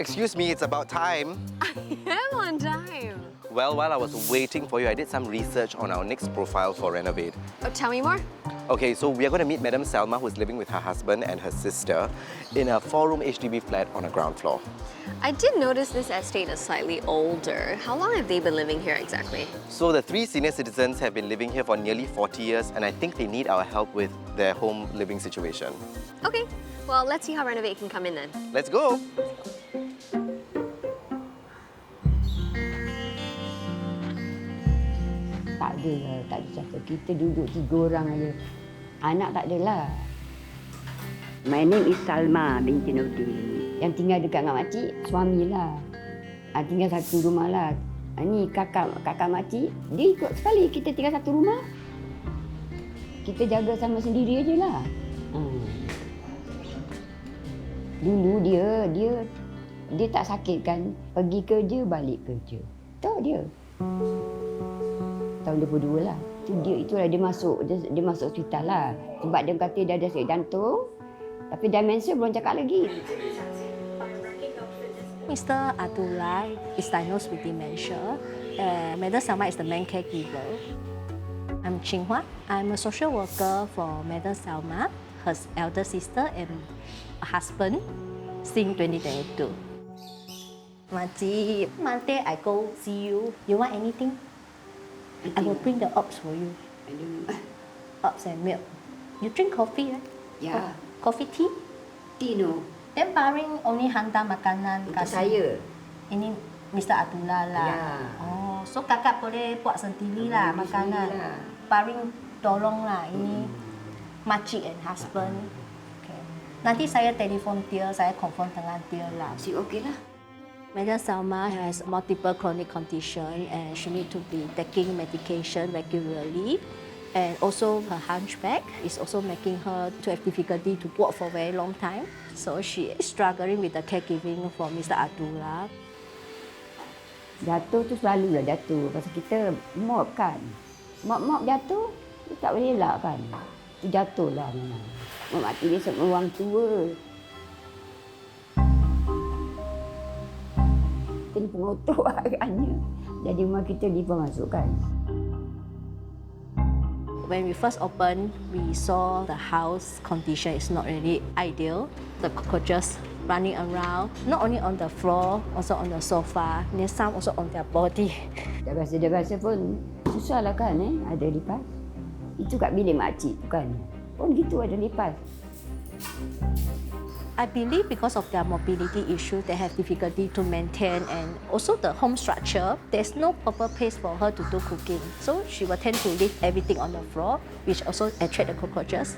Excuse me, it's about time. I am on time. Well, while I was waiting for you, I did some research on our next profile for RenovAID. Oh, tell me more. Okay, so we are going to meet Mdm Selmah, who's living with her husband and her sister in a 4-room HDB flat on a ground floor. I did notice this estate is slightly older. How long have they been living here exactly? So the 3 senior citizens have been living here for nearly 40 years, and I think they need our help with their home living situation. Okay, well, let's see how RenovAID can come in then. Let's go! Tak ada lah, tak ada siapa. Kita duduk 3 orang aja. Anak tak adalah. My name is Salma binti Nurdin. Yang tinggal dekat dengan makcik, suami lah. Tinggal satu rumah lah. Ni kakak makcik, dia ikut sekali kita tinggal satu rumah. Kita jaga sama sendiri aje lah. Dulu dia tak sakit kan, pergi kerja, balik kerja. Tahu dia. Tahun 22 lah. Itulah dia masuk hospital lah. Sebab dia kata dia ada sakit jantung. Tapi demensia belum cakap lagi. Mr. Abdullah is diagnosed with dementia. Mdm Selmah is the main caregiver. I'm Ching Hua. I'm a social worker for Mdm Selmah, her elder sister and husband since 2022. Makcik, Monday I go see you. You want anything? I will bring the herbs for you. I don't know. Herbs and milk. You drink coffee, right? Ya, Coffee tea? Tino. Then paring only hantar makanan Untuk saya. Ini Mr. Abdullah lah. Ya. Oh, so kakak boleh buat sendiri lah makanan. Lah. Paring tolong lah ini makcik and husband. Okay. Nanti saya telefon dia, saya confirm dengan dia lah. Si okey lah. Mdm Selmah has multiple chronic condition and she need to be taking medication regularly. And also her hunchback is also making her to have difficulty to walk for a very long time. So she is struggling with the caregiving for Mr. Abdullah. Jatuh tu selalulah jatuh. Pasal kita mop kan. Mop jatuh, tu tak boleh elak kan. Tu jatuh lah memang. Mop mati dia sama orang tua. Kita ni pengotor agaknya. Jadi rumah kita dimasukkan. When we first opened, we saw the house condition is not really ideal. The cockroaches running around, not only on the floor, also on the sofa, and some also on their body. Dah biasa pun susah lah kan ada lipas. Itu kat bilik makcik tu kan. Pun gitu ada lipas. I believe because of their mobility issue, they have difficulty to maintain and also the home structure, there's no proper place for her to do cooking. So she will tend to leave everything on the floor, which also attract the cockroaches.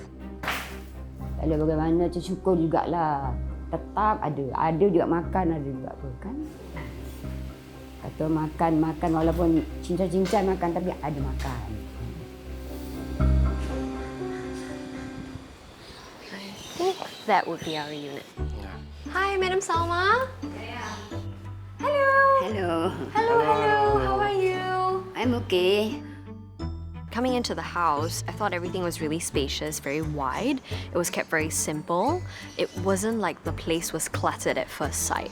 Kalau bagaimana syukur jugalah. Tetap ada juga makan, ada juga apa kan. Kata makan walaupun cincang-cincang makan tapi ada makan. That would be our unit. Hi, Mdm Selmah. Hello. Hello. Hello. How are you? I'm okay. Coming into the house, I thought everything was really spacious, very wide. It was kept very simple. It wasn't like the place was cluttered at first sight.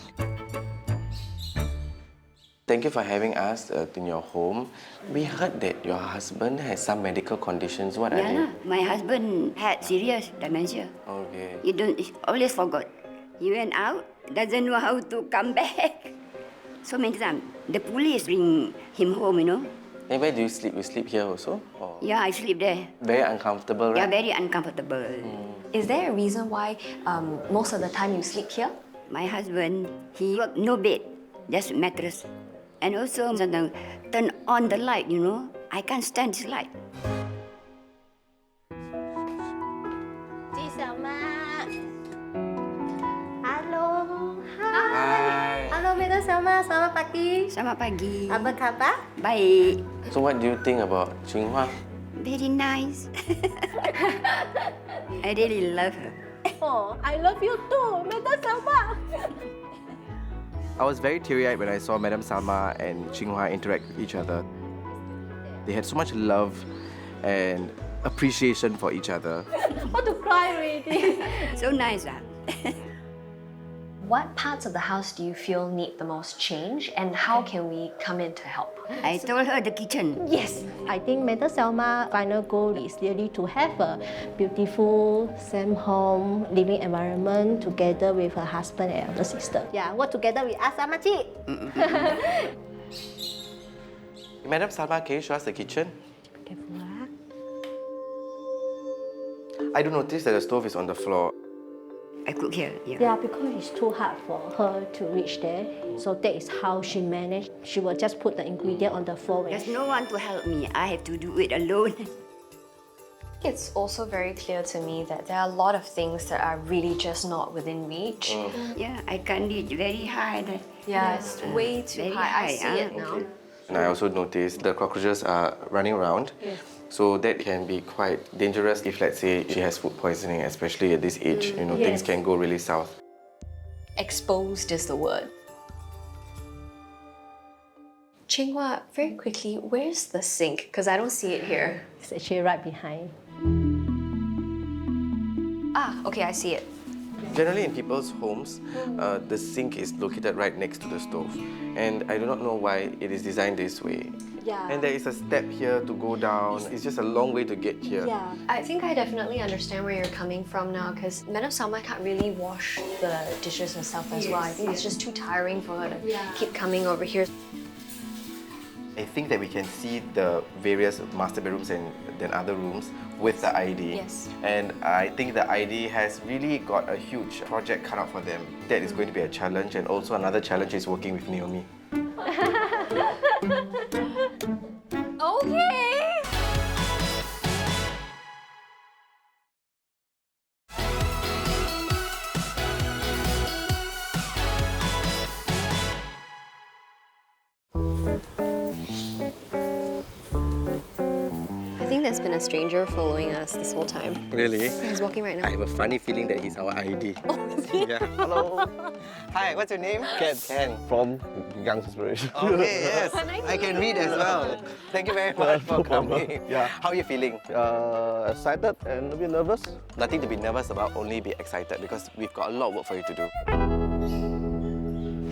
Thank you for having us in your home. We heard that your husband has some medical conditions. What are they? My husband had serious dementia. Okay. He always forgot. He went out, doesn't know how to come back. So many times. The police bring him home, And where do you sleep? You sleep here also? Or Yeah, I sleep there. very uncomfortable, Yeah, right? very uncomfortable. Is there a reason why most of the time you sleep here? My husband, he work no bed, just mattress. And also, sometimes turn on the light, I can't stand this light. Selmah. Halo. Hi. Halo Mdm Selmah, selamat pagi. Selamat pagi. Apa khabar? Baik. So what do you think about Ching Hua? Very nice. I really love her. Oh, I love you too, Mdm Selmah. I was very teary-eyed when I saw Mdm Selmah and Ching Hua interact with each other. They had so much love and appreciation for each other. Want to cry already. So nice. What parts of the house do you feel need the most change, and how can we come in to help? I told her the kitchen. Yes, I think Mdm Selmah final goal is really to have a beautiful same home living environment together with her husband and elder sister. Yeah, work together with us, Makcik. Madam Selmah, can you show us the kitchen? Careful, ah. I do notice that the stove is on the floor. I cook here. Yeah. Yeah, because it's too hard for her to reach there. So that is how she managed. She will just put the ingredient on the floor. There's no one to help me. I have to do it alone. It's also very clear to me that there are a lot of things that are really just not within reach. Yeah, I can reach very high. Yeah, it's way too very high. I high, see it now. And I also noticed the cockroaches are running around. So that can be quite dangerous if, let's say, she has food poisoning, especially at this age. You know, things can go really south. Exposed is the word. Qinghua, very quickly, where's the sink? Because I don't see it here. It's actually right behind. Ah, okay, I see it. Generally, in people's homes, the sink is located right next to the stove. And I do not know why it is designed this way. Yeah. And there is a step here to go down. It's just a long way to get here. Yeah. I think I definitely understand where you're coming from now, because Mdm Selmah can't really wash the dishes herself as well. I think it's just too tiring for her to keep coming over here. I think that we can see the various master bedrooms and then other rooms with the ID. Yes. And I think the ID has really got a huge project cut out for them. That is going to be a challenge, and also another challenge is working with Naomi. Okay! I think there's been a stranger following us this whole time. Really? He's walking right I now. have a funny feeling that he's our ID. Oh, is he? Yeah. Hello. Hi, what's your name? Ken. From Young Inspiration. Okay, yes. I can read as well. Thank you very much for No problem. coming. Yeah. How are you feeling? Excited and a bit nervous. Nothing to be nervous about, only be excited because we've got a lot of work for you to do.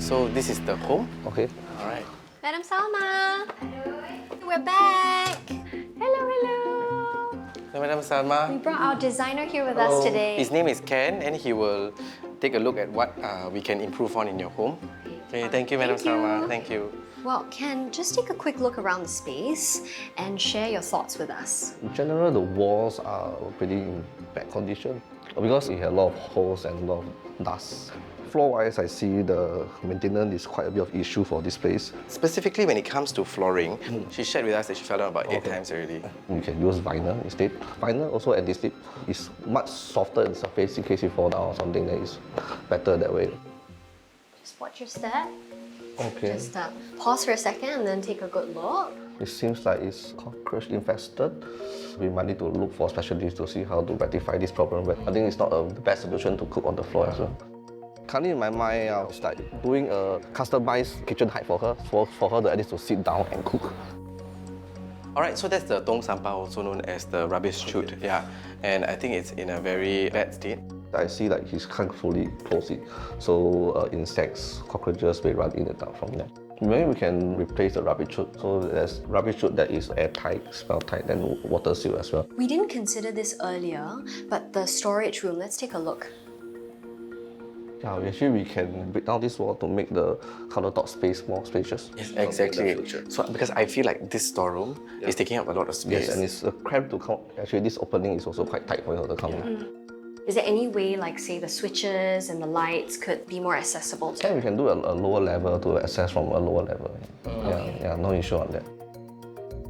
So this is the home? Okay. All right. Mdm Selmah! We're back! Hello, hello! So Mdm Selmah, We brought our designer here with us today. his name is Ken, and he will take a look at what we can improve on in your home. Okay, thank you, Mdm Selmah. Thank you. Well, Ken, just take a quick look around the space and share your thoughts with us. In general, the walls are pretty in bad condition because it had a lot of holes and a lot of dust. Floor-wise, I see the maintenance is quite a bit of issue for this place. Specifically when it comes to flooring, she shared with us that she fell down about 8 times already. You can use vinyl instead. Vinyl also adhesive is much softer in surface in case you fall down or something that is better that way. Just watch your step. Okay. Just pause for a second and then take a good look. It seems like it's cockroach infested. We might need to look for specialists to see how to rectify this problem. But I think it's not the best solution to cook on the floor as well. Currently in my mind, it's like doing a customized kitchen height for her, for her to at least to sit down and cook. Alright, so that's the tong sampah, also known as the rubbish chute. Yeah, and I think it's in a very bad state. I see like he can't fully close it, so insects, cockroaches may run in and out from there. Maybe we can replace the rubbish chute. So there's rubbish chute that is airtight, smell tight, and water seal as well. We didn't consider this earlier, but the storage room, let's take a look. Yeah, actually we can break down this wall to make the countertop space more spacious. Yes, exactly. So because I feel like this storeroom is taking up a lot of space. Yes, and it's cramped to come. Actually, this opening is also quite tight for you to come in. Is there any way, like say the switches and the lights could be more accessible to? And we can do a lower level to access from a lower level. Yeah, no issue on that.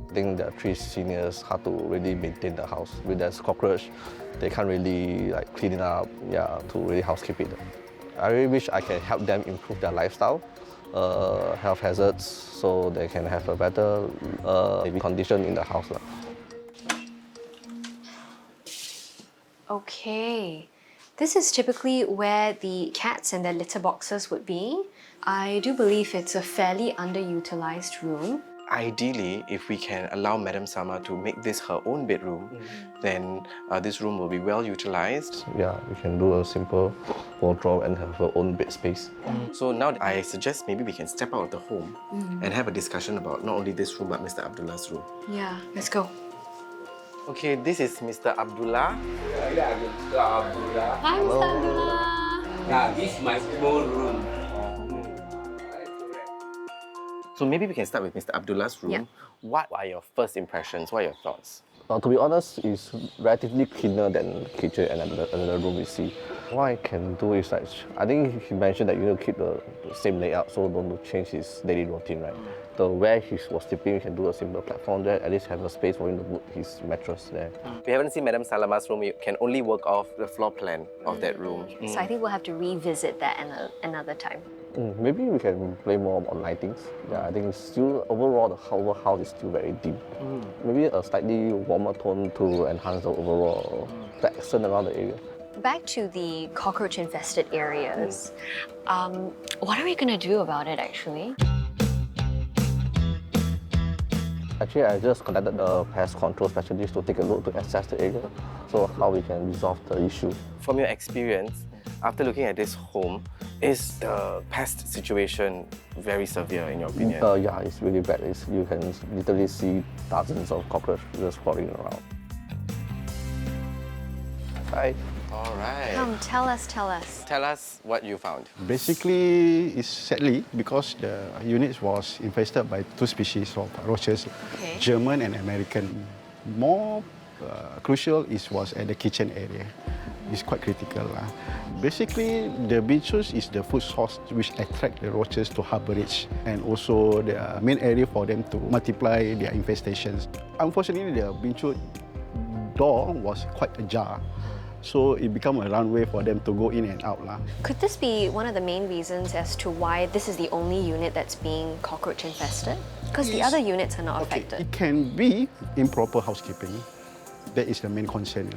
I think the 3 seniors have to really maintain the house. With this cockroach, they can't really like clean it up, to really housekeep it. I really wish I can help them improve their lifestyle, health hazards, so they can have a better living condition in the house. Okay. This is typically where the cats and their litter boxes would be. I do believe it's a fairly underutilized room. ideally, if we can allow Madam Selmah to make this her own bedroom, then this room will be well utilized. Yeah, we can do a simple wardrobe and have our own bed space. So now I suggest maybe we can step out of the home and have a discussion about not only this room but Mr. Abdullah's room. Yeah, let's go. Okay, this is Mr. Abdullah. Yeah, Mr. Abdullah. Hi, Mr. Abdullah. Yeah, this is my small room. So maybe we can start with Mr. Abdullah's room. Yeah. What are your first impressions? What are your thoughts? To be honest, it's relatively cleaner than kitchen and another room we see. What I can do is like, I think he mentioned that you need to keep the same layout, so don't change his daily routine, right? The where he was sleeping, we can do a simple platform there, at least have a space for him to put his mattress there. We haven't seen Madam Selmah's room. You can only work off the floor plan of that room. So I think we'll have to revisit that another time. Maybe we can play more on lightings. Yeah, I think it's still overall the whole house is still very dim. Maybe a slightly warmer tone to enhance the overall the accent around the area. Back to the cockroach infested areas. What are we going to do about it actually? Actually, I just contacted the pest control specialist to take a look to assess the area, so how we can resolve the issue. From your experience, after looking at this home, is the pest situation very severe in your opinion? Yeah, it's really bad. You can literally see dozens of cockroaches crawling around. Hi. All right. Come, tell us. Tell us what you found. Basically, it's sadly because the unit was infested by two species of roaches, Okay. German and American. More crucial was at the kitchen area. It's quite critical. Basically, the binchus is the food source which attract the roaches to harborage and also the main area for them to multiply their infestations. Unfortunately, the binchu door was quite ajar. So it became a runway for them to go in and out. Could this be one of the main reasons as to why this is the only unit that's being cockroach infested? Because the other units are not affected. It can be improper housekeeping. That is the main concern.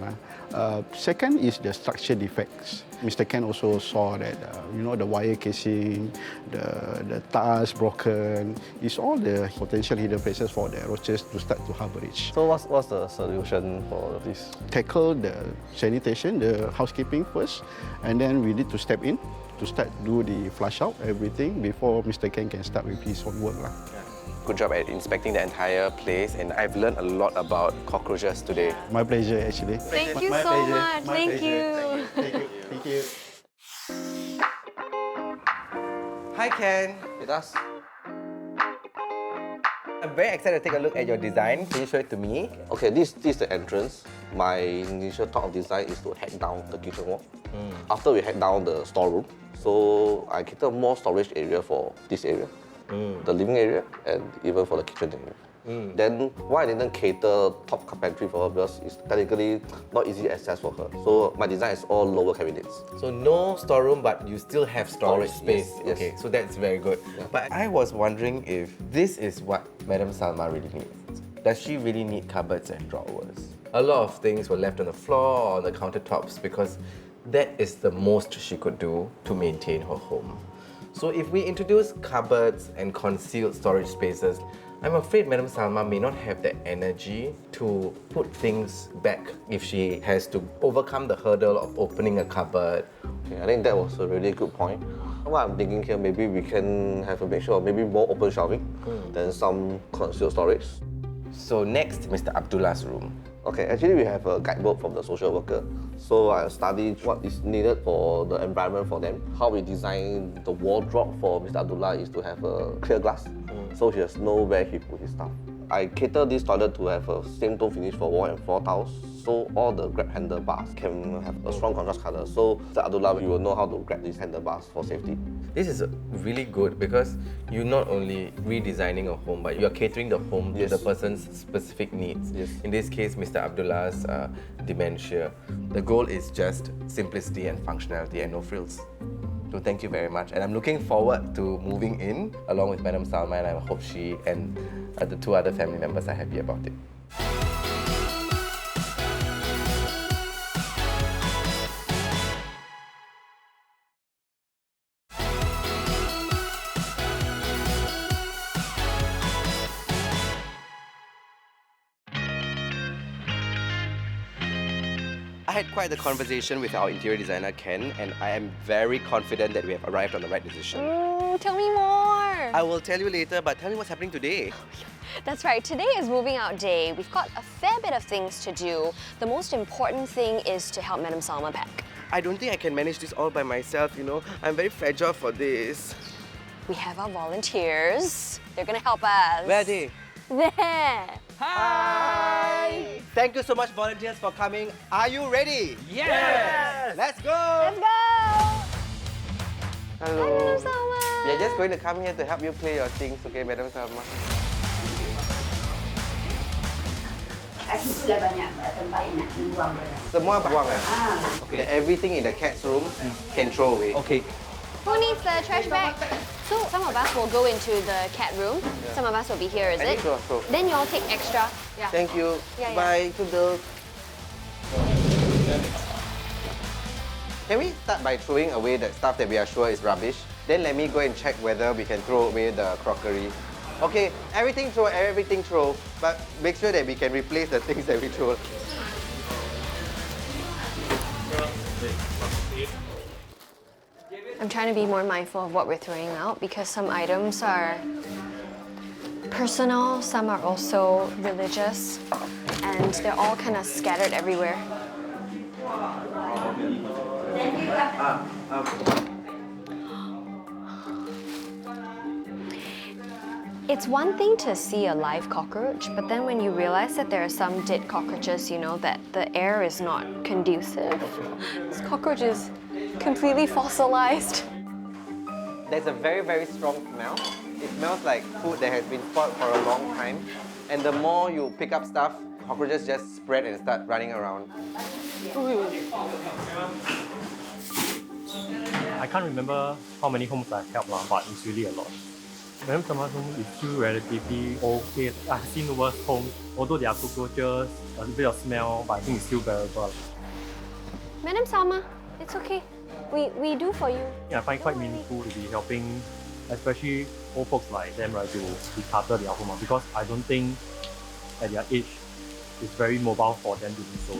Second is the structure defects. Mr. Ken also saw that the wire casing, the tiles broken. It's all the potential hidden places for the roaches to start to harborage. So what's the solution for this? Tackle the sanitation, the housekeeping first, and then we need to step in to start do the flush out everything before Mr. Ken can start with his own work. Good job at inspecting the entire place, and I've learned a lot about cockroaches today. My pleasure, actually. Thank you My so pleasure. much. My Thank pleasure. you. Thank you. Hi Ken. It does. I'm very excited to take a look at your design. Can you show it to me? Okay, this is the entrance. My initial thought of design is to head down the kitchen wall. After we head down the storeroom, so I cater more storage area for this area, the living area, and even for the kitchen area. Then why I didn't cater top carpentry for her because it's technically not easy access for her. So my design is all lower cabinets. So no storeroom, but you still have storage Storage, space. yes. Okay, so that's very good. But I was wondering if this is what Madam Selmah really needs. Does she really need cupboards and drawers? A lot of things were left on the floor or on the countertops because that is the most she could do to maintain her home. So if we introduce cupboards and concealed storage spaces, I'm afraid Madam Selmah may not have the energy to put things back if she has to overcome the hurdle of opening a cupboard. Okay, I think that was a really good point. What I'm thinking here, maybe we can have a mixture of maybe more open shelving than some concealed storage. So next, Mr. Abdullah's room. Okay, actually we have a guidebook from the social worker. So I studied what is needed for the environment for them. How we design the wardrobe for Mr. Abdullah is to have a clear glass, so he has know where he put his stuff. I cater this toilet to have a same tone finish for wall and floor tiles, so all the grab handlebars can have a strong contrast color. So Mr. Abdullah, you will know how to grab these handlebars for safety. This is really good because you're not only redesigning a home, but you're catering the home to Yes. the person's specific needs. Yes. In this case, Mr. Abdullah's dementia. The goal is just simplicity and functionality and no frills. So thank you very much. And I'm looking forward to moving in along with Madam Selmah, and I hope she and the two other family members are happy about it. I had quite the conversation with our interior designer, Ken, and I am very confident that we have arrived on the right decision. Tell me more. I will tell you later, but tell me what's happening today. That's right, today is moving out day. We've got a fair bit of things to do. The most important thing is to help Madam Selmah pack. I don't think I can manage this all by myself, you know. I'm very fragile for this. We have our volunteers. They're gonna help us. Where are they? There. Hi! Thank you so much, volunteers, for coming. Are you ready? Yes! Let's go! Let's go! Hello. Hi, Madam Selmah. We are just going to come here to help you clear your things, okay, Madam Selmah? Kat situ lah banyak tempat nak buang barang. Semua buang kan? Okay. Everything in the cat's room can throw away. Okay. Who needs the trash bag? So some of us will go into the cat room. Some of us will be here, is I it? think so. Then you all take extra. Yeah. Thank you. Yeah, yeah. Bye, Toodles. Can we start by throwing away the stuff that we are sure is rubbish? Then let me go and check whether we can throw away the crockery. Okay, everything throw, but make sure that we can replace the things that we throw. I'm trying to be more mindful of what we're throwing out because some items are personal, some are also religious, and they're all kind of scattered everywhere. It's one thing to see a live cockroach, but then when you realize that there are some dead cockroaches, you know, that the air is not conducive. This cockroach is completely fossilized. There's a very, very strong smell. It smells like food that has been spoiled for a long time. And the more you pick up stuff, cockroaches just spread and start running around. I can't remember how many homes I've helped, but it's really a lot. Madam Selmah's home is still relatively okay. I've seen worse homes, although there are cockroaches, a bit of smell, but I think it's still bearable. Madam Selmah, it's okay. We do for you. Yeah, I find it quite meaningful to be helping, especially old folks like them, right, to declutter their home, because I don't think at their age it's very mobile for them to do so.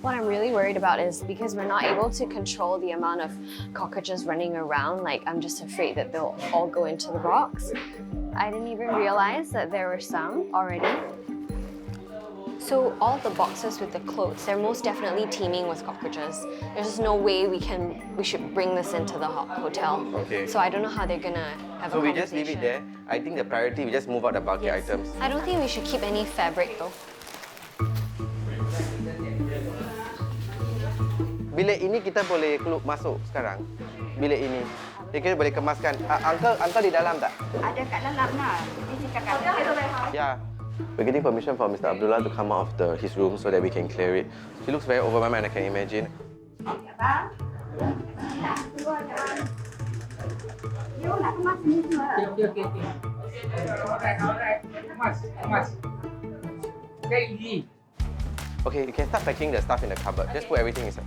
What I'm really worried about is because we're not able to control the amount of cockroaches running around, like I'm just afraid that they'll all go into the box. I didn't even realize that there were some already. So all the boxes with the clothes, they're most definitely teeming with cockroaches. There's just no way we should bring this into the hotel. Okay. So I don't know how they're gonna have a So we conversation. just leave it there. I think the priority, we just move out the bulky items. I don't think we should keep any fabric though. Bilik ini kita boleh masuk sekarang. Bilik ini. Kita boleh kemaskan. Uncle di dalam tak? Ada kat dalam lah. Dia cakap kat dalam. Yeah. We're getting permission from Mr. Abdullah to come out of his room so that we can clear it. He looks very overwhelmed, and I can imagine. Very easy. Okay, you can start packing the stuff in the cupboard. Just put everything inside.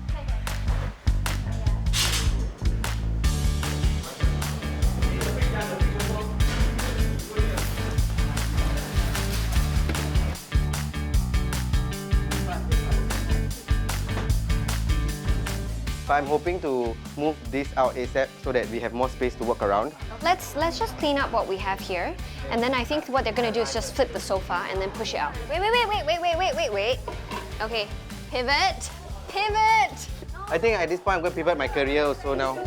But I'm hoping to move this out ASAP so that we have more space to work around. Let's just clean up what we have here, and then I think what they're gonna do is just flip the sofa and then push it out. Wait. Okay, pivot. I think at this point I'm going to pivot my career also now.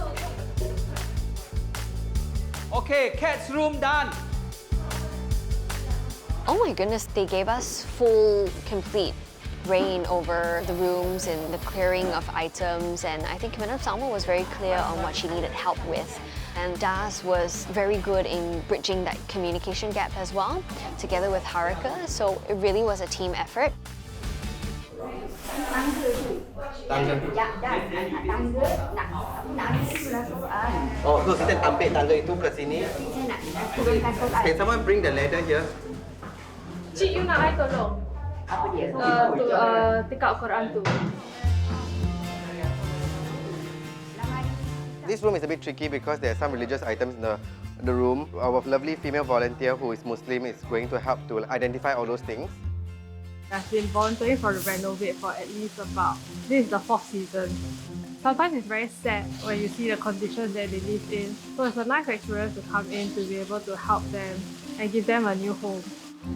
Okay, cat's room done. Oh my goodness, they gave us full, complete reign over the rooms and the clearing of items, and I think Madam Selmah was very clear on what she needed help with. And Das was very good in bridging that communication gap as well, together with Harika, so it really was a team effort. Oh, so kita ambil tangga itu ke sini. Can someone bring the ladder here? Cik, you nak I tolong? Apa dia? Take out Quran tu. This room is a bit tricky because there are some religious items in the room. Our lovely female volunteer who is Muslim is going to help to identify all those things. I've been volunteering for the RenovAID for at least this is the 4th season. Sometimes it's very sad when you see the conditions that they live in. So it's a nice experience to come in to be able to help them and give them a new home.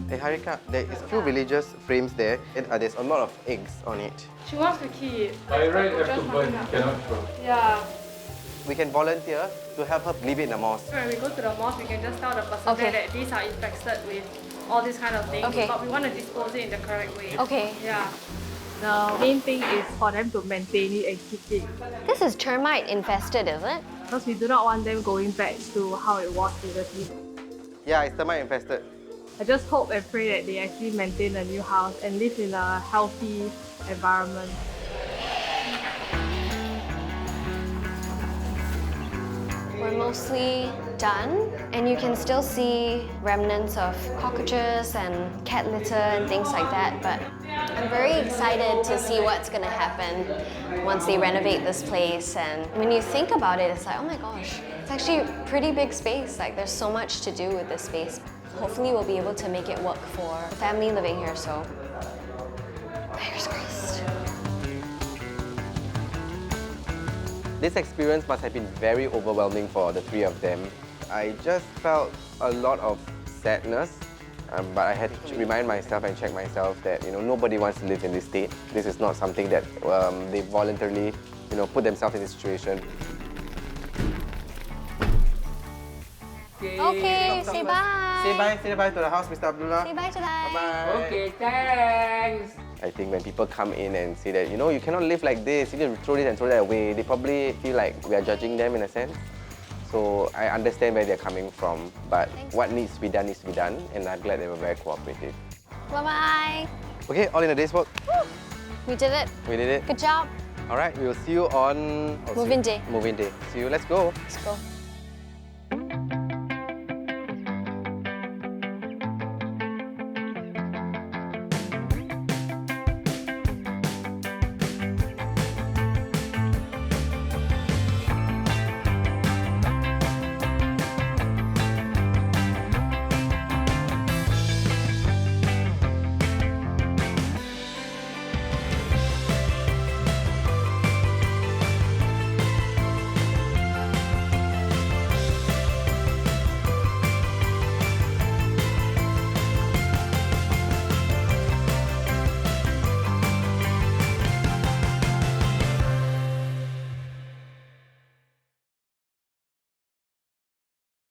Hey Harika, there is few villagers frames there. There's a lot of eggs on it. She wants to keep. By right, have to burn, cannot throw. Yeah. We can volunteer to help her leave it in the mosque. When we go to the mosque, we can just tell the person there that these are infested with all these kind of things, but we want to dispose it in the correct way. Okay. Yeah. The main thing is for them to maintain it and keep it. This is termite infested, is it? Because we do not want them going back to how it was previously. Yeah, it's termite infested. I just hope and pray that they actually maintain a new house and live in a healthy environment. We're mostly done, and you can still see remnants of cockroaches and cat litter and things like that, but I'm very excited to see what's going to happen once they renovate this place. And when you think about it, it's like, oh my gosh, it's actually a pretty big space. Like, there's so much to do with this space. Hopefully we'll be able to make it work for the family living here, so fingers crossed. This experience must have been very overwhelming for the three of them. I just felt a lot of sadness, but I had to remind myself and check myself that nobody wants to live in this state. This is not something that they voluntarily put themselves in this situation. Okay, say bye. Say bye to the house, Mr. Abdullah. Say bye to them. Bye. Okay, thanks. I think when people come in and say that, you cannot live like this, you need to throw this and throw that away, they probably feel like we are judging them in a sense. So I understand where they're coming from, but what needs to be done, and I'm glad they were very cooperative. Bye-bye. Okay, all in a day's work. Woo. We did it. We did it. Good job. All right, we will see you on... Move-in day. Move-in day. See you, let's go. Let's go.